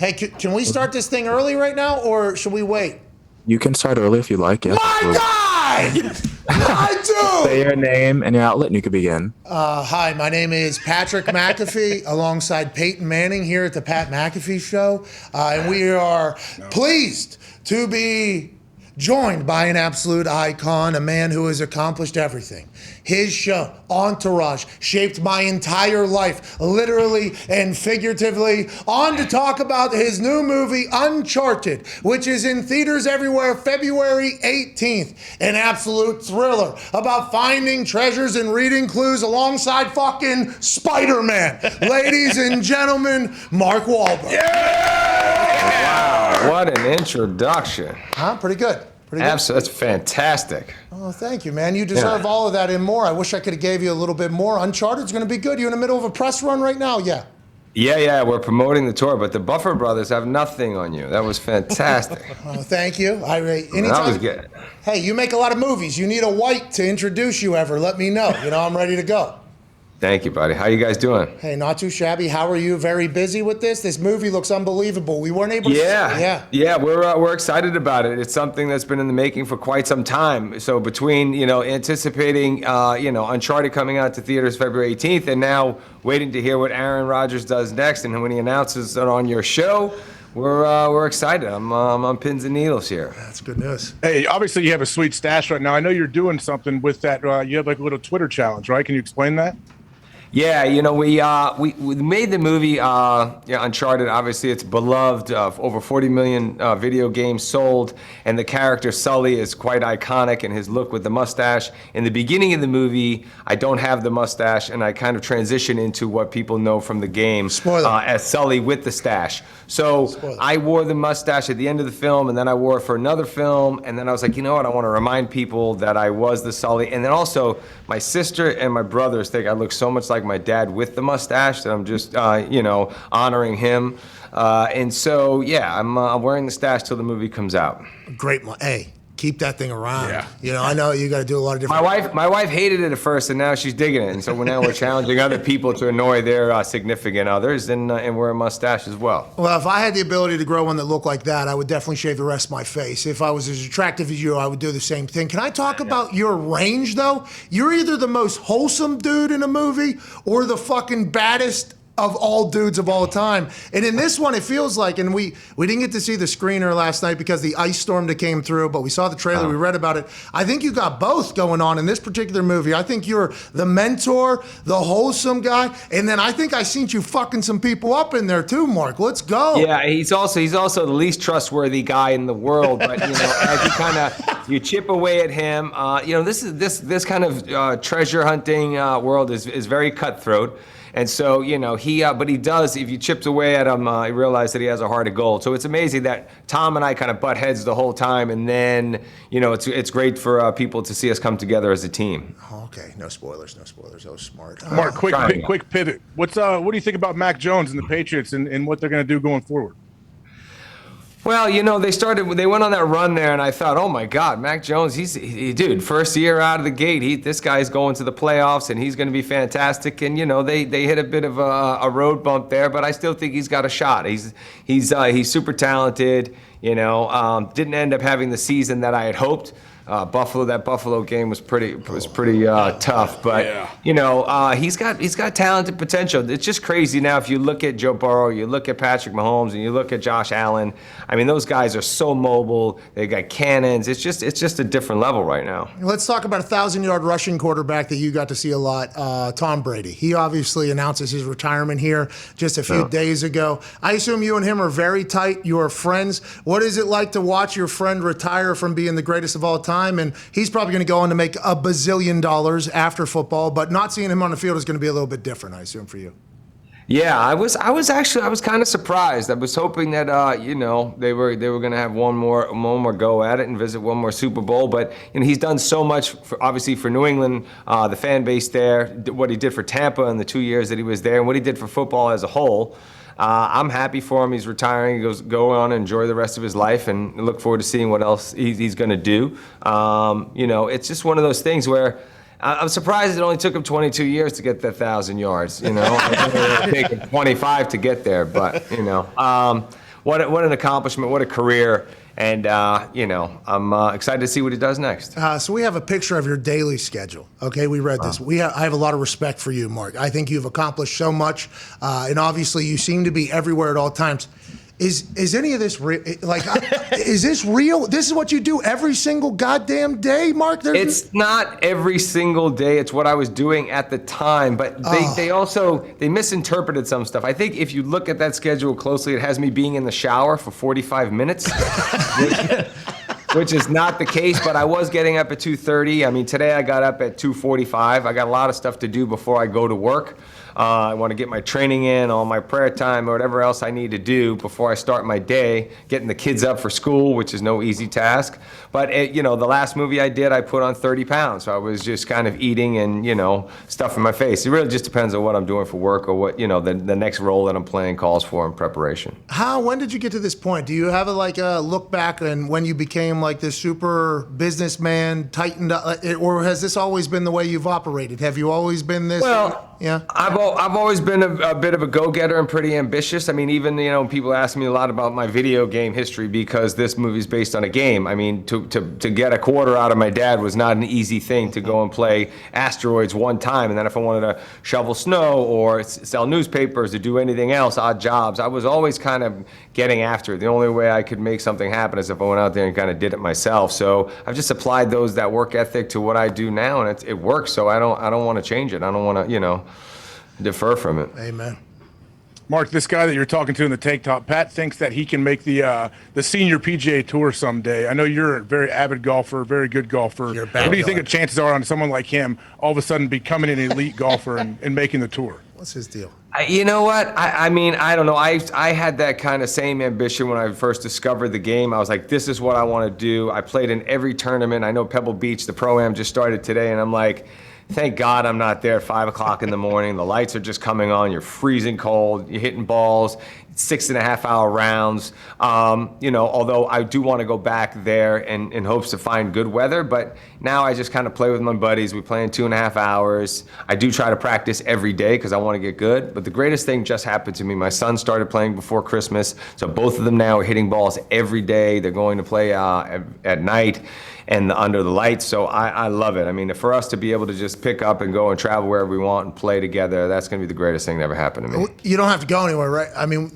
Hey, can we start this thing early right now, or should we wait? You can start early if you like. Yeah. My guy! My dude! Say your name and your outlet, and you can begin. Hi, my name is Patrick McAfee, alongside Peyton Manning here at the Pat McAfee Show, and we are pleased to be joined by an absolute icon, a man who has accomplished everything. His show, Entourage, shaped my entire life, literally and figuratively. On to talk about his new movie, Uncharted, which is in theaters everywhere February 18th. An absolute thriller about finding treasures and reading clues alongside fucking Spider-Man. Ladies and gentlemen, Mark Wahlberg. Wow, what an introduction. Huh? Pretty good. Absolutely, that's fantastic. Oh, thank you, man. You deserve all of that and more. I wish I could have gave you a little bit more. Uncharted's going to be good. You in the middle of a press run right now? Yeah. Yeah, we're promoting the tour, but the Buffer Brothers have nothing on you. That was fantastic. Oh, thank you. Anytime, that was good. Hey, you make a lot of movies. You need a white to introduce you ever. Let me know. I'm ready to go. Thank you, buddy. How you guys doing? Hey, not too shabby. How are you? Very busy with this? This movie looks unbelievable. We weren't able to Yeah, we're excited about it. It's something that's been in the making for quite some time. So between, anticipating, Uncharted coming out to theaters February 18th and now waiting to hear what Aaron Rodgers does next and when he announces it on your show, we're excited. I'm on pins and needles here. That's good news. Hey, obviously you have a sweet stash right now. I know you're doing something with that. You have like a little Twitter challenge, right? Can you explain that? Yeah, we made the movie Uncharted. Obviously, it's beloved. Over 40 million video games sold, and the character Sully is quite iconic in his look with the mustache. In the beginning of the movie, I don't have the mustache, and I kind of transition into what people know from the game as Sully with the stash. So I wore the mustache at the end of the film, and then I wore it for another film, and then I was like, you know what? I want to remind people that I was the Sully, and then also my sister and my brothers think I look so much like my dad with the mustache that I'm just, honoring him. And so, I'm wearing the stash till the movie comes out. Great. Hey, keep that thing around. Yeah. I know you got to do a lot of different. My wife hated it at first, and now she's digging it. And so we're challenging other people to annoy their significant others and wear a mustache as well. Well, if I had the ability to grow one that looked like that, I would definitely shave the rest of my face. If I was as attractive as you, I would do the same thing. Can I talk about your range, though? You're either the most wholesome dude in a movie or the fucking baddest of all dudes of all time. And in this one, it feels like, and we didn't get to see the screener last night because the ice storm that came through, but we saw the trailer, we read about it. I think you got both going on in this particular movie. I think you're the mentor, the wholesome guy, and then I think I seen you fucking some people up in there too, Mark. Let's go. Yeah, he's also the least trustworthy guy in the world, but as you chip away at him, this kind of treasure hunting world is very cutthroat. And so, but he does, if you chipped away at him, he realized that he has a heart of gold. So it's amazing that Tom and I kind of butt heads the whole time. And then, it's great for people to see us come together as a team. Okay, no spoilers. That was smart. Mark, quick pivot. What do you think about Mac Jones and the Patriots and what they're going to do going forward? Well, they went on that run there, and I thought, oh my God, Mac Jones, dude, first year out of the gate, this guy's going to the playoffs, and he's going to be fantastic. And they hit a bit of a road bump there, but I still think he's got a shot. He's super talented. Didn't end up having the season that I had hoped. That Buffalo game was pretty tough, but he's got talented potential. It's just crazy now. If you look at Joe Burrow, you look at Patrick Mahomes, and you look at Josh Allen. I mean, those guys are so mobile. They got cannons. It's just a different level right now. Let's talk about a 1,000-yard rushing quarterback that you got to see a lot, Tom Brady. He obviously announces his retirement here just a few days ago. I assume you and him are very tight. You are friends. What is it like to watch your friend retire from being the greatest of all time? And he's probably going to go on to make $1 bazillion after football, but not seeing him on the field is going to be a little bit different, I assume, for you. Yeah, I was kind of surprised. I was hoping that they were going to have one more go at it and visit one more Super Bowl. But he's done so much obviously for New England, the fan base there, what he did for Tampa in the 2 years that he was there, and what he did for football as a whole. I'm happy for him. He's retiring. He go on and enjoy the rest of his life, and look forward to seeing what else he's going to do. It's just one of those things where I'm surprised it only took him 22 years to get that 1,000 yards. It would take him 25 to get there, but what an accomplishment, what a career. And, you know, I'm excited to see what he does next. So we have a picture of your daily schedule. Okay, we read this. I have a lot of respect for you, Mark. I think you've accomplished so much, and obviously you seem to be everywhere at all times. Is any of this real? Like, is this real? This is what you do every single goddamn day, Mark? It's not every single day. It's what I was doing at the time. But they misinterpreted some stuff. I think if you look at that schedule closely, it has me being in the shower for 45 minutes, which is not the case. But I was getting up at 2:30. I mean, today I got up at 2:45. I got a lot of stuff to do before I go to work. I want to get my training in, all my prayer time, or whatever else I need to do before I start my day, getting the kids up for school, which is no easy task. But, you know, the last movie I did, I put on 30 pounds. So I was just kind of eating and, you know, stuff in my face. It really just depends on what I'm doing for work or what, you know, the next role that I'm playing calls for in preparation. When did you get to this point? Do you have a look back and when you became like this super businessman, tightened up, or has this always been the way you've operated? Have you always been this? Well, yeah. I've always been a bit of a go-getter and pretty ambitious. I mean, even, you know, people ask me a lot about my video game history because this movie's based on a game. I mean, to get a quarter out of my dad was not an easy thing to go and play Asteroids one time. And then if I wanted to shovel snow or sell newspapers or do anything else, odd jobs, I was always kind of getting after it. The only way I could make something happen is if I went out there and kind of did it myself. So I've just applied that work ethic to what I do now, and it works. So I don't want to change it. I don't want to, you know, defer from it. Amen. Mark, this guy that you're talking to in the tank top, Pat thinks that he can make the senior PGA Tour someday. I know you're a very avid golfer, very good golfer. What do you think the chances are on someone like him all of a sudden becoming an elite golfer and making the tour? What's his deal? You know what? I mean, I don't know. I had that kind of same ambition when I first discovered the game. I was like, this is what I want to do. I played in every tournament. I know Pebble Beach, the Pro-Am just started today, and I'm like, thank God I'm not there at 5 o'clock in the morning. The lights are just coming on. You're freezing cold. You're hitting balls. 6.5-hour rounds. You know, although I do want to go back there in hopes to find good weather, but now I just kind of play with my buddies. We play in 2.5 hours. I do try to practice every day because I want to get good, but the greatest thing just happened to me. My son started playing before Christmas, so both of them now are hitting balls every day. They're going to play at night and under the lights, so I love it. I mean, for us to be able to just pick up and go and travel wherever we want and play together, that's going to be the greatest thing that ever happened to me. You don't have to go anywhere, right? I mean,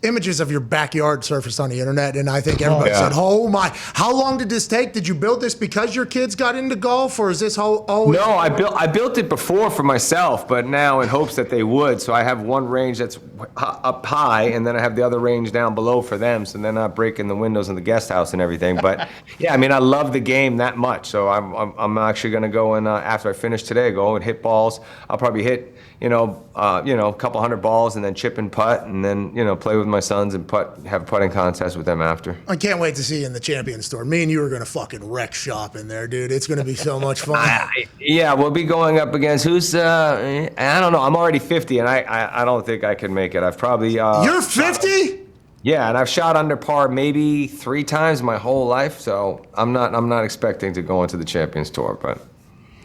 images of your backyard surfaced on the internet, and I think everybody said, "Oh my!" How long did this take? Did you build this because your kids got into golf, or is this always? No, I built it before for myself, but now in hopes that they would. So I have one range that's up high, and then I have the other range down below for them, so they're not breaking the windows in the guest house and everything. But yeah, I mean, I love the game that much, so I'm actually going to go and after I finish today, go and hit balls. I'll probably hit a couple hundred balls and then chip and putt, and then play with my sons and have a putting contest with them after. I can't wait to see you in the Champions Tour. Me and you are going to fucking wreck shop in there, dude. It's going to be so much fun. Yeah, we'll be going up against who's, I don't know. I'm already 50, and I don't think I can make it. I've probably... You're 50? Yeah, and I've shot under par maybe 3 times my whole life, so I'm not expecting to go into the Champions Tour, but...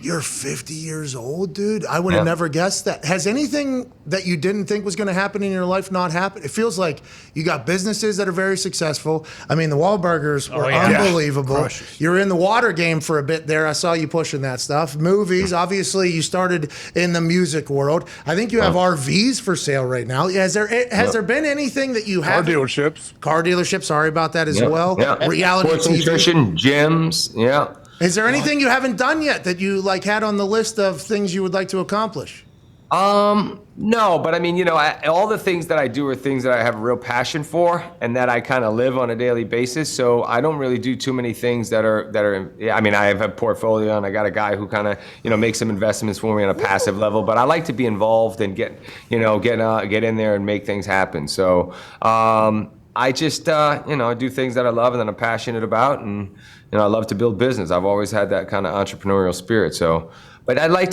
You're 50 years old, dude. I would have never guessed that. Has anything that you didn't think was going to happen in your life not happened? It feels like you got businesses that are very successful. I mean, the Wahlburgers were unbelievable. Yeah. You're in the water game for a bit there. I saw you pushing that stuff. Movies, obviously, you started in the music world. I think you have RVs for sale right now. Has there been anything that you have? Car dealerships. Car dealerships. Sorry about that as well. Yeah. Reality Sports TV. Nutrition, gyms. Yeah. Is there anything you haven't done yet that you had on the list of things you would like to accomplish? No, but I mean, all the things that I do are things that I have a real passion for and that I kind of live on a daily basis. So I don't really do too many things that are. I mean, I have a portfolio and I got a guy who kind of makes some investments for me on a passive level. But I like to be involved and get in there and make things happen. So I just I do things that I love and that I'm passionate about, and I love to build business. I've always had that kind of entrepreneurial spirit. So, but I'd like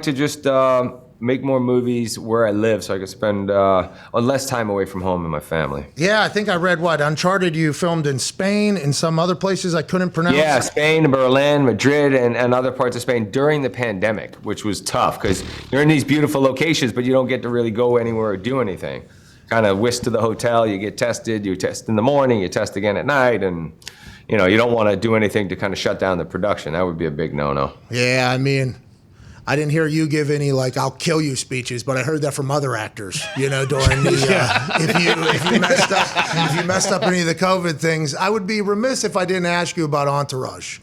to just make more movies where I live, so I can spend less time away from home and my family. Yeah, I think I read Uncharted. You filmed in Spain and some other places I couldn't pronounce. Yeah, Spain, Berlin, Madrid, and other parts of Spain during the pandemic, which was tough because you're in these beautiful locations, but you don't get to really go anywhere or do anything. kind of whisked to the hotel, you get tested, you test in the morning, you test again at night, and you don't want to do anything to kind of shut down the production. That would be a big no-no. Yeah, I mean, I didn't hear you give any like "I'll kill you" speeches, but I heard that from other actors. During the if you messed up any of the COVID things, I would be remiss if I didn't ask you about Entourage.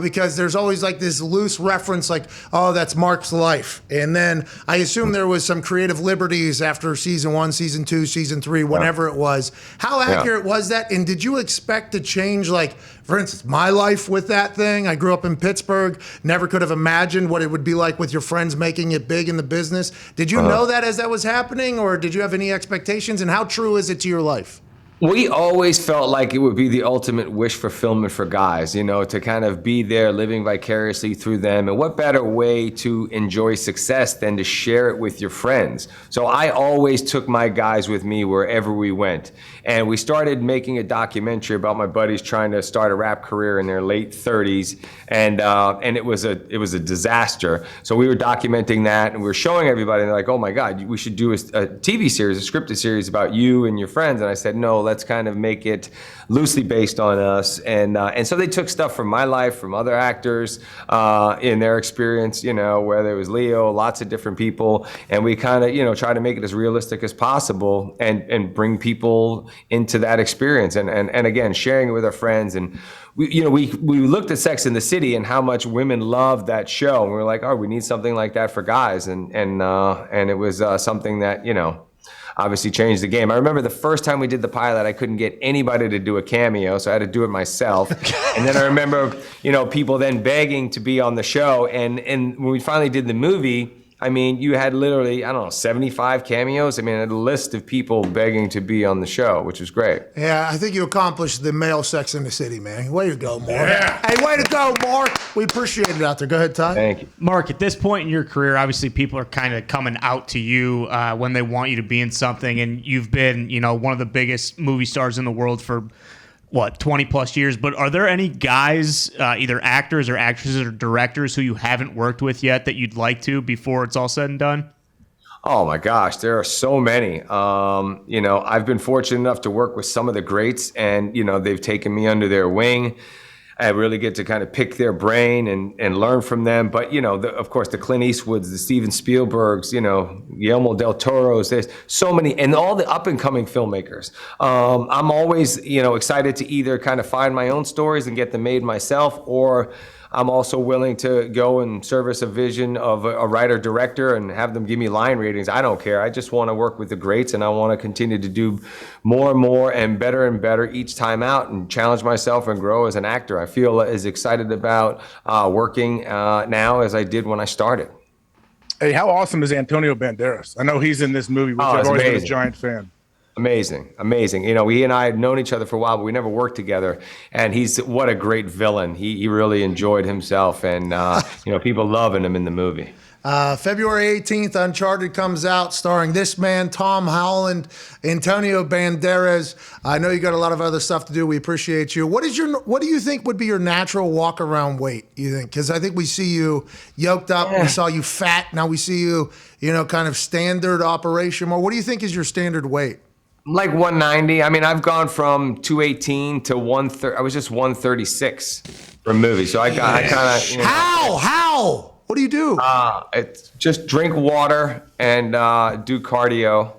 Because there's always like this loose reference, like, oh, that's Mark's life. And then I assume there was some creative liberties after season 1, season 2, season 3, whatever it was. How accurate was that? And did you expect to change, like, for instance, my life with that thing? I grew up in Pittsburgh, never could have imagined what it would be like with your friends making it big in the business. Did you know that as that was happening, or did you have any expectations? And how true is it to your life? We always felt like it would be the ultimate wish fulfillment for guys, to kind of be there living vicariously through them. And what better way to enjoy success than to share it with your friends? So I always took my guys with me wherever we went. And we started making a documentary about my buddies trying to start a rap career in their late 30s. And it was a disaster. So we were documenting that, and we were showing everybody, and they're like, oh my God, we should do a TV series, a scripted series about you and your friends. And I said, no, let's kind of make it loosely based on us. And so they took stuff from my life, from other actors, in their experience, whether it was Leo, lots of different people. And we kind of, try to make it as realistic as possible and bring people into that experience. And again, sharing it with our friends. And we looked at Sex and the City and how much women loved that show. And we were like, oh, we need something like that for guys. And it was something that, obviously changed the game. I remember the first time we did the pilot, I couldn't get anybody to do a cameo, so I had to do it myself. And then I remember, people then begging to be on the show. And when we finally did the movie, I mean, you had literally, 75 cameos. I mean, a list of people begging to be on the show, which was great. Yeah, I think you accomplished the male Sex in the City, man. Way to go, Mark. Yeah. Hey, way to go, Mark. We appreciate it out there. Go ahead, Ty. Thank you. Mark, at this point in your career, obviously people are kind of coming out to you when they want you to be in something, and you've been, one of the biggest movie stars in the world for 20 plus years. But are there any guys, either actors or actresses or directors, who you haven't worked with yet that you'd like to before it's all said and done? Oh my gosh, there are so many. I've been fortunate enough to work with some of the greats, and they've taken me under their wing. I really get to kind of pick their brain and learn from them. But, of course, the Clint Eastwoods, the Steven Spielbergs, Guillermo del Toro's, there's so many, and all the up-and-coming filmmakers. I'm always, excited to either kind of find my own stories and get them made myself, or I'm also willing to go and service a vision of a writer-director and have them give me line readings. I don't care. I just want to work with the greats, and I want to continue to do more and more and better each time out and challenge myself and grow as an actor. I feel as excited about working now as I did when I started. Hey, how awesome is Antonio Banderas? I know he's in this movie, which I've always been a giant fan. Amazing. He and I had known each other for a while, but we never worked together. And what a great villain. He really enjoyed himself, and people loving him in the movie. February 18th, Uncharted comes out, starring this man, Tom Holland, Antonio Banderas. I know you got a lot of other stuff to do. We appreciate you. What do you think would be your natural walk around weight? You think? Because I think we see you yoked up. We saw you fat. Now we see you, kind of standard operation. What do you think is your standard weight? Like 190. I mean, I've gone from 218 to 130. I was just 136 for a movie. So I kind of. How? What do you do? It's just drink water and do cardio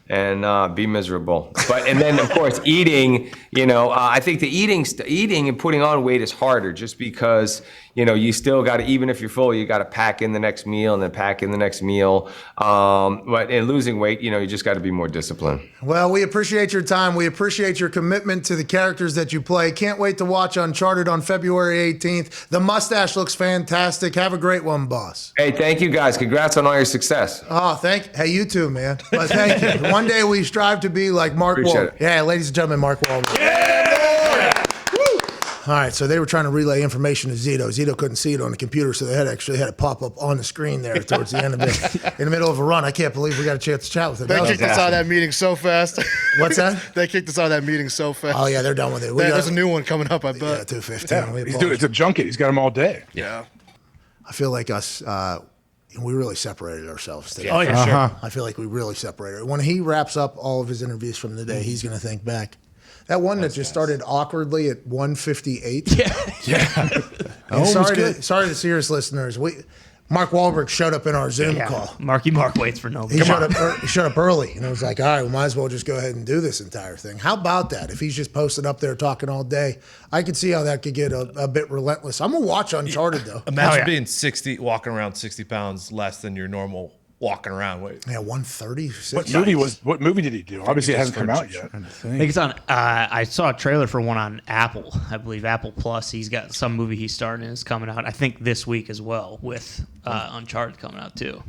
and be miserable. And then of course eating. I think the eating and putting on weight is harder, just because you still got to, even if you're full, you got to pack in the next meal and then pack in the next meal. But in losing weight, you just got to be more disciplined. Well, we appreciate your time. We appreciate your commitment to the characters that you play. Can't wait to watch Uncharted on February 18th. The mustache looks fantastic. Have a great one, boss. Hey, thank you guys. Congrats on all your success. Oh, hey, you too, man. But thank you. One day we strive to be like Mark Wahlberg. Yeah, ladies and gentlemen, Mark Wahlberg. All right, so they were trying to relay information to Zito. Zito couldn't see it on the computer, so they had it pop up on the screen there towards the end of it. In the middle of a run, I can't believe we got a chance to chat with him. They kicked us out of that meeting so fast. What's that? They kicked us out of that meeting so fast. Oh, yeah, they're done with it. There's a new one coming up, I bet. Yeah, 2:15. It's a junket. He's got them all day. Yeah. I feel like us we really separated ourselves today. Oh, yeah, sure. I feel like we really separated. When he wraps up all of his interviews from the day, he's going to think back. That one that just started awkwardly at 1:58. Oh, Sorry to serious listeners. Mark Wahlberg showed up in our Zoom call. Mark waits for nobody. He showed up early, and it was like, all right, we might as well just go ahead and do this entire thing. How about that? If he's just posted up there talking all day, I could see how that could get a bit relentless. I'm gonna watch Uncharted though. Imagine being 60, walking around 60 pounds less than your normal walking around weight. Yeah, 130. What movie did he do? Obviously, it hasn't come out yet. I think it's on. I saw a trailer for one on Apple. I believe Apple Plus. He's got some movie he's starring in is coming out. I think this week as well with Uncharted coming out too.